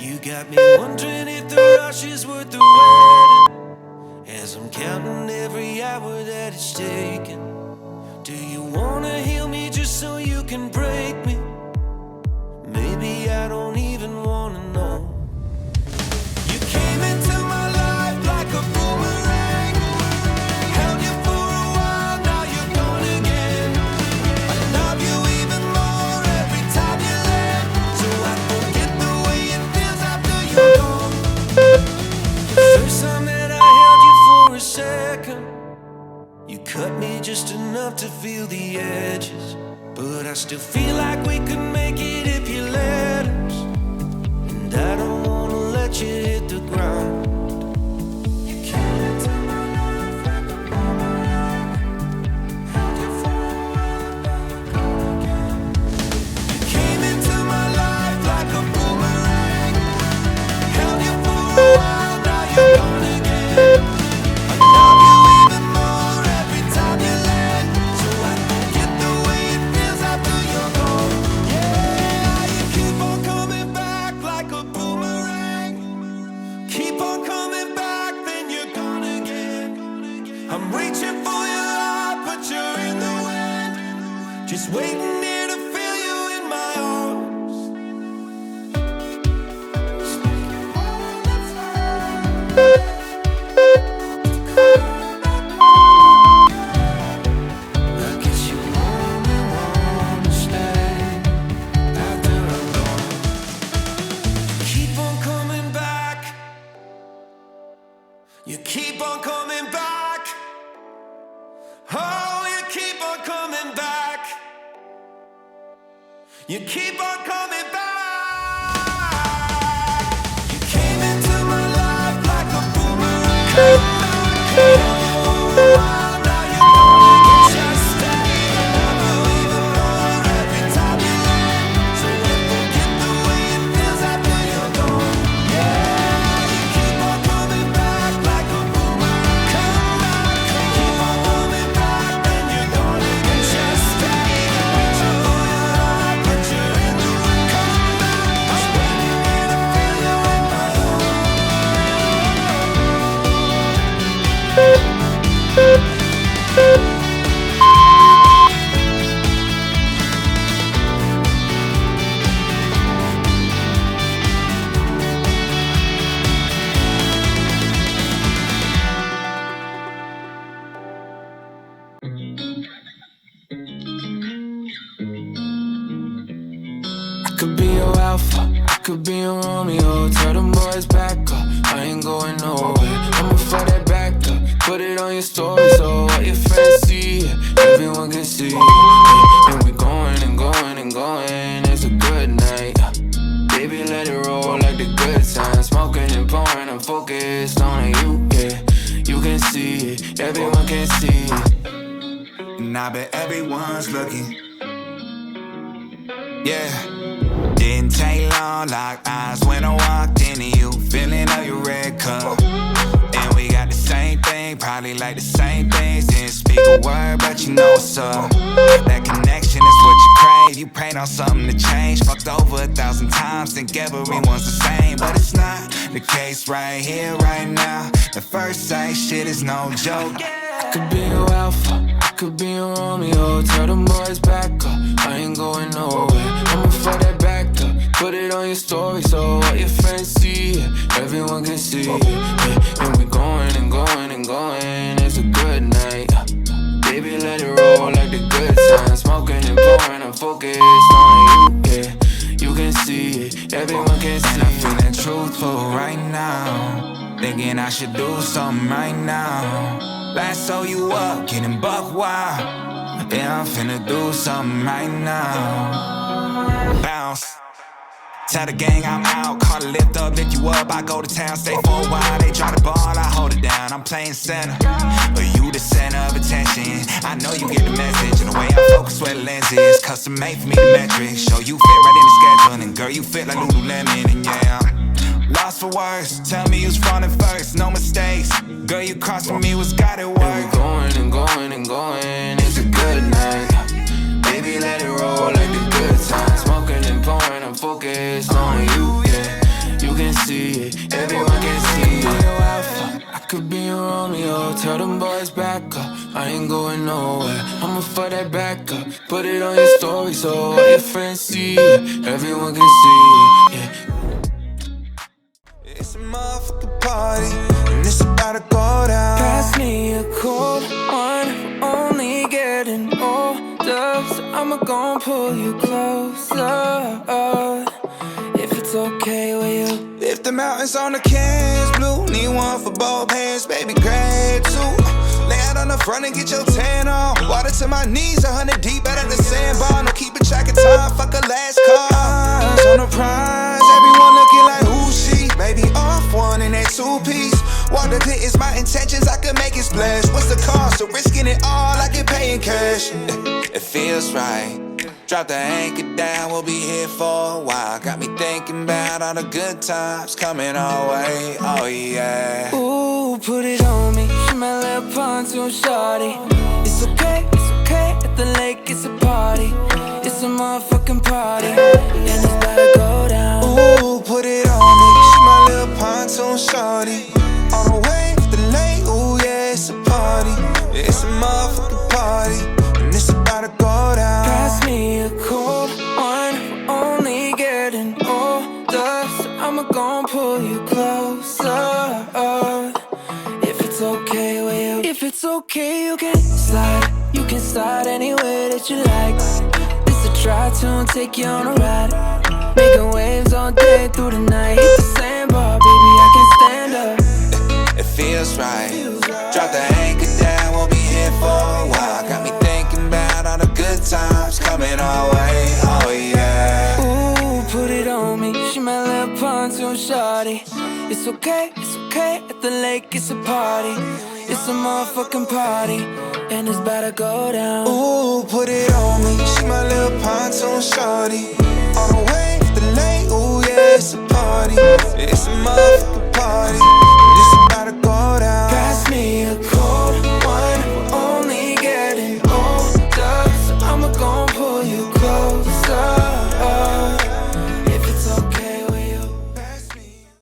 You got me wondering if the rush is worth the waiting, as I'm counting every hour that it's taken. Do you wanna heal me just so you can break me? Maybe I don't even wanna know. You came into my life like a boomerang, held you for a while, now you're gone again. I love you even more every time you land, so I forget the way it feels after you're gone. The first time that I held you for a second, you cut me just enough to feel the edges, but I still feel like we could make it if you let us. And I don't wanna let you hit the ground. You came into my life like a boomerang, held you for a while, now you're gone again. You came into my life like a boomerang, held you for a while, now you're gone again. I love you even more every time you land, so I forget the way it feels after you're gone. Yeah, you keep on coming back like a boomerang, keep on coming back, then you're gone again. I'm reaching for your heart, but you're in the wind, just waiting here to feel you in my arms. I guess you only wanna stay after I'm gone. Keep on coming back, you keep on coming back. Oh, you keep on coming back, you keep on coming back. You came into my life like a boomerang, now you're gone again. Just stay, love you even more every time you land, so I forget the way it feels after you're gone. Yeah, you keep on coming back like a boomerang, keep on coming back, then you're gone again. Just stay, reaching for your heart, but you're in the wind. Just waiting here to feel you in my arms. I could be your alpha, I could be your Romeo. Tell them boys back up, I ain't going nowhere. I'ma for that back up, put it on your story so what your friends see it, everyone can see it. And we going and going and going, it's a good night. Baby, let it roll like the good times. Smoking and pouring, I'm focused on it, you, yeah. You can see it, everyone can see it. And I bet everyone's looking. Yeah, didn't take long, locked eyes when I walked into you, feeling of your red cup. And we got the same thing, probably like the same things. Didn't speak a word, but you know what's up. That connection is what you crave. You prayed on something to change. Fucked over 1,000 times, think everyone's the same, but it's not the case right here, right now. The first sight shit is no joke. I could be your alpha, I could be your Romeo. Tell them boys back up, I ain't going nowhere. I'ma for that back up, put it on your story so what your friends see it, everyone can see it. Yeah, and we going and going and going, it's a good night. Baby, let it roll like the good times. Smoking and pouring, I'm focused on you, yeah. You can see it, everyone can see And it. I'm feeling truthful right now, thinking I should do something right now. Lasso you up, getting buck wild. Yeah, I'm finna do something right now. Bounce. Tell the gang I'm out, call the lift up, lift you up. I go to town, stay for a while. They try to ball, I hold it down. I'm playing center, but you the center of attention. I know you get the message, and the way I focus where the lens is custom made for me, the metrics. Show you fit right in the schedule, and girl, you fit like Lululemon. And yeah, I'm lost for words. Tell me who's running first, no mistakes. Girl, you crossing me, what's got it work? And we going and going and going, it's a good night. Baby, focused on you, yeah. You can see it, everyone can see it. I'm your alpha, I could be a Romeo. Tell them boys back up, I ain't going nowhere. I'ma fuck that back up, put it on your story so all your friends see it, everyone can see it, yeah. It's a motherfucking party, and it's about to go down. Pass me a cold one, we're only getting older, so I'ma gon' pull you closer. If it's okay with you. If the mountains on the cans blue, need one for both hands, baby, grab two. Lay out on the front and get your tan on. Water to my knees, 100 deep out of the sandbar. No keeping track of time, fuck a last call. Eyes on the prize, everyone looking like who she. Baby, off one in that two-piece. Water pit is my intentions, I could make it splash. What's the cost of risking it all? I can pay in cash. It feels right. Drop the anchor down, we'll be here for a while. Got me thinking about all the good times coming our way, oh yeah. Ooh, put it on me, she my little pontoon shawty. It's okay, at the lake it's a party. It's a motherfucking party, and it's about to go down. Ooh, put it on me, she my little pontoon shawty. On the way to the lake, ooh yeah, it's a party. It's a motherfucking party, and it's about to go down. Pass me a cold one, we're only getting older, so I'ma gon' pull you closer. If it's okay with you. If it's okay, you can slide anywhere that you like. This a try to take you on a ride, making waves all day through the night. Hit the sandbar, baby, I can stand up. It feels right. Drop the anchor down, we'll be here for a while. Got me thinking about all the good times coming our way, oh yeah. Ooh, put it on me, she my little pontoon shawty. It's okay, at the lake it's a party. It's a motherfucking party, and it's about to go down. Ooh, put it on me, she my little pontoon shawty. On the way to the lake, ooh yeah, it's a party. It's a motherfucking party.